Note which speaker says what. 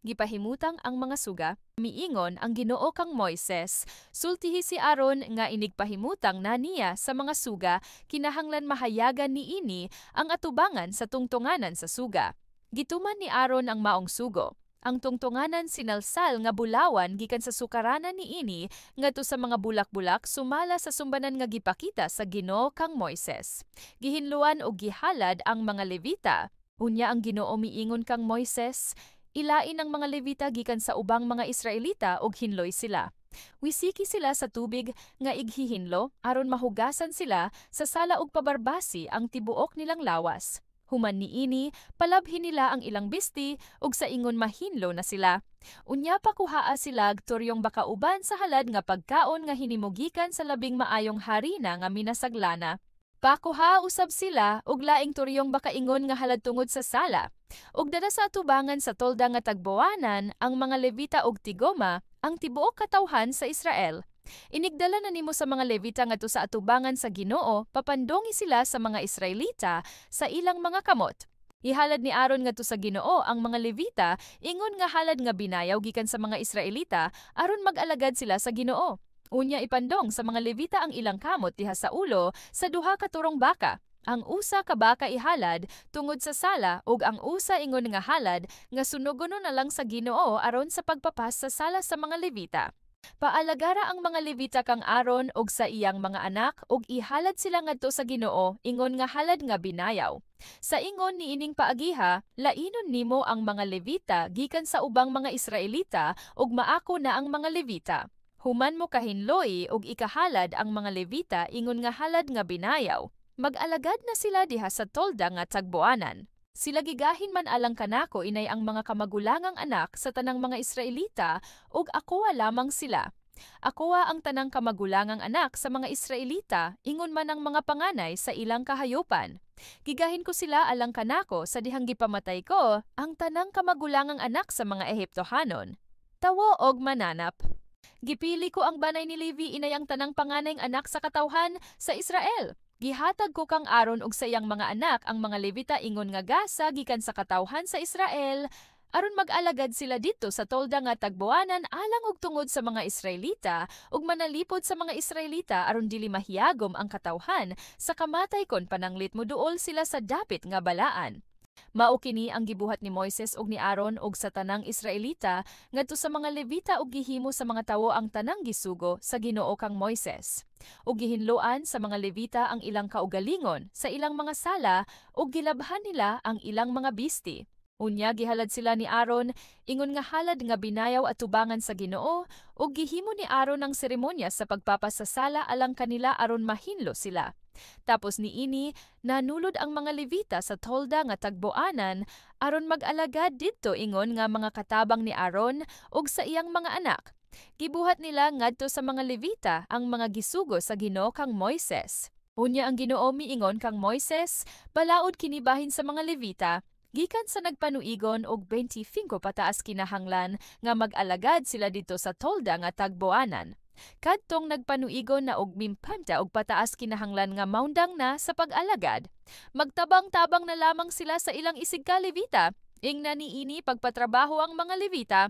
Speaker 1: gipahimutang ang mga suga. Miingon ang Ginoo kang Moises, sultihi si Aaron nga inigpahimutang na niya sa mga suga, kinahanglan mahayagan niini ang atubangan sa tungtunganan sa suga. Gituman ni Aaron ang maong sugo. Ang tungtunganan sinalsal nga bulawan gikan sa sukaranan niini ngadto sa mga bulak-bulak sumala sa sumbanan nga gipakita sa Ginoo kang Moises. Gihinluan og gihalad ang mga Levita. Unya ang Ginoo miingon kang Moises, ilain ang mga Levita gikan sa ubang mga Israelita og hinloy sila. Wisiki sila sa tubig nga ighihinlo aron mahugasan sila sa sala og pabarbasi ang tibuok nilang lawas. Human niini, palabhin nila ang ilang bisti ug sa ingon mahinlo na sila. Unya pa kuhaa sila turyong bakauban sa halad nga pagkaon nga hinimugikan sa labing maayong harina nga minasaglana. Pakuha usab sila og laing turyong bakaingon nga halad tungod sa sala. Ug dala sa atubangan sa tolda nga tagbuanan ang mga Levita og tigoma ang tibuok katawhan sa Israel. Inigdala na nimo sa mga Levita ngadto sa atubangan sa Ginoo, papandongi sila sa mga Israelita sa ilang mga kamot. Ihalad ni Aaron ngadto sa Ginoo ang mga Levita ingon nga halad nga binayaw gikan sa mga Israelita aron mag-alagad sila sa Ginoo. Unya ipandong sa mga Levita ang ilang kamot diha sa ulo sa duha ka turong baka. Ang usa ka baka ihalad tungod sa sala ug ang usa ingon nga halad nga sunugono na lang sa Ginoo aron sa pagpapas sa sala sa mga Levita. Paalagara ang mga Levita kang Aaron og sa iyang mga anak og ihalad sila ngadto sa Ginoo ingon nga halad nga binayaw. Sa ingon niining paagiha, lainon nimo ang mga Levita gikan sa ubang mga Israelita ug maako na ang mga Levita. Human mo kahinloy og ikahalad ang mga Levita ingon nga halad nga binayaw. Mag-alagad na sila diha sa tolda nga tagbuanan. Sila gigahin man alang kanako inay ang mga kamagulangang anak sa tanang mga Israelita ug akowa lamang sila. Akowa ang tanang kamagulangang anak sa mga Israelita ingon man ang mga panganay sa ilang kahayopan. Gigahin ko sila alang kanako sa dihang gipamatay ko ang tanang kamagulangang anak sa mga Ehiptohanon. Tawo og mananap. Gipili ko ang banay ni Levi inay ang tanang panganayng anak sa katawhan sa Israel. Gihatag ko kang Aaron ug sa iyang mga anak ang mga Levita ingon nga gasa gikan sa katawhan sa Israel aron mag-alagad sila dito sa tolda nga tagbuanan alang og tungod sa mga Israelita ug manalipod sa mga Israelita aron dili mahiyagom ang katawhan sa kamatay kon pananglit moduol sila sa dapit nga balaan. Mao kini ang gibuhat ni Moises ug ni Aaron ug sa tanang Israelita ngadto sa mga Levita ug gihimo sa mga tawo ang tanang gisugo sa Ginoo kang Moises. Ug gihinluan sa mga Levita ang ilang kaugalingon sa ilang mga sala ug gilabhan nila ang ilang mga bisti. Unya gihalad sila ni Aaron ingon nga halad nga binayaw at tubangan sa Ginoo ug gihimo ni Aaron ang seremonya sa pagpapasasala alang kanila aron mahinlo sila. Tapos niini nanulod ang mga Levita sa tolda nga tagbuanan aron mag-alagad didto ingon nga mga katabang ni Aaron ug sa iyang mga anak. Gibuhat nila ngadto sa mga Levita ang mga gisugo sa Ginoo kang Moises. Unya ang Ginoo miingon kang Moises, balaod kinibahin sa mga Levita gikan sa nagpanuigon og 25 pataas kinahanglan nga mag-alagad sila dito sa tolda nga tagbuanan. Kadtong nagpanuigon na og 50 og pataas kinahanglan nga maundang na sa pag-alagad. Magtabang-tabang na lamang sila sa ilang isig ka Levita. Ingna niini pagpatrabaho ang mga Levita.